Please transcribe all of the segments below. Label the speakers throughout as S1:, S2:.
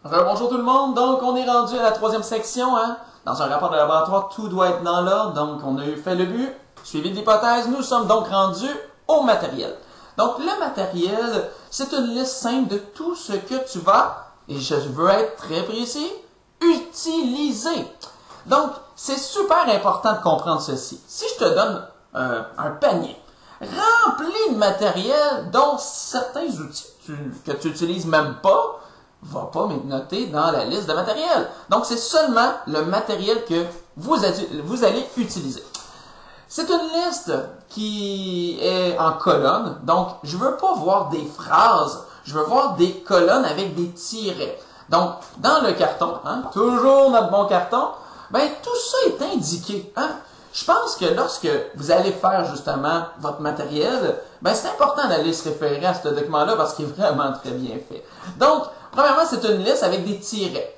S1: Bonjour tout le monde, donc on est rendu à la troisième section, hein? Dans un rapport de laboratoire, tout doit être dans l'ordre, donc on a eu fait le but, suivi de l'hypothèse, nous sommes donc rendus au matériel. Donc le matériel, c'est une liste simple de tout ce que tu vas, et je veux être très précis, utiliser. Donc c'est super important de comprendre ceci. Si je te donne un panier rempli de matériel, dont certains outils que tu n'utilises même pas, va pas m'être noté dans la liste de matériel. Donc, c'est seulement le matériel que vous allez utiliser. C'est une liste qui est en colonne. Donc, je veux pas voir des phrases. Je veux voir des colonnes avec des tirets. Donc, dans le carton, hein, toujours notre bon carton, ben, tout ça est indiqué. Hein? Je pense que lorsque vous allez faire justement votre matériel, ben, c'est important d'aller se référer à ce document-là parce qu'il est vraiment très bien fait. Donc, premièrement, c'est une liste avec des tirets.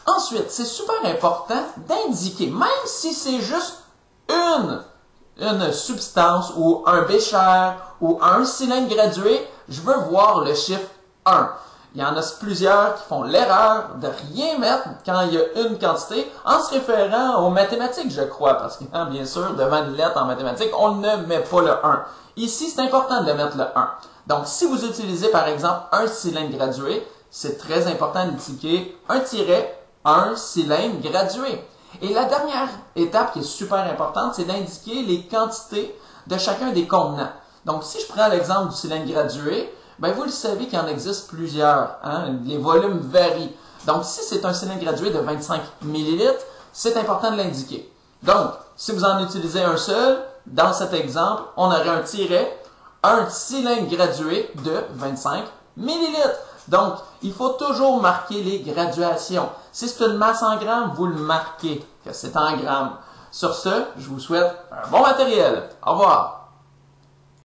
S1: Ensuite, c'est super important d'indiquer, même si c'est juste une substance ou un bécher ou un cylindre gradué, je veux voir le chiffre 1. Il y en a plusieurs qui font l'erreur de rien mettre quand il y a une quantité en se référant aux mathématiques, je crois, parce que bien sûr, devant une lettre en mathématiques, on ne met pas le 1. Ici, c'est important de mettre le 1. Donc, si vous utilisez par exemple un cylindre gradué, c'est très important d'indiquer un tiret, un cylindre gradué. Et la dernière étape qui est super importante, c'est d'indiquer les quantités de chacun des contenants. Donc, si je prends l'exemple du cylindre gradué, ben vous le savez qu'il en existe plusieurs. Hein? Les volumes varient. Donc, si c'est un cylindre gradué de 25 ml, c'est important de l'indiquer. Donc, si vous en utilisez un seul, dans cet exemple, on aurait un tiret, un cylindre gradué de 25 ml. Donc, il faut toujours marquer les graduations. Si c'est une masse en grammes, vous le marquez que c'est en grammes. Sur ce, je vous souhaite un bon matériel. Au revoir.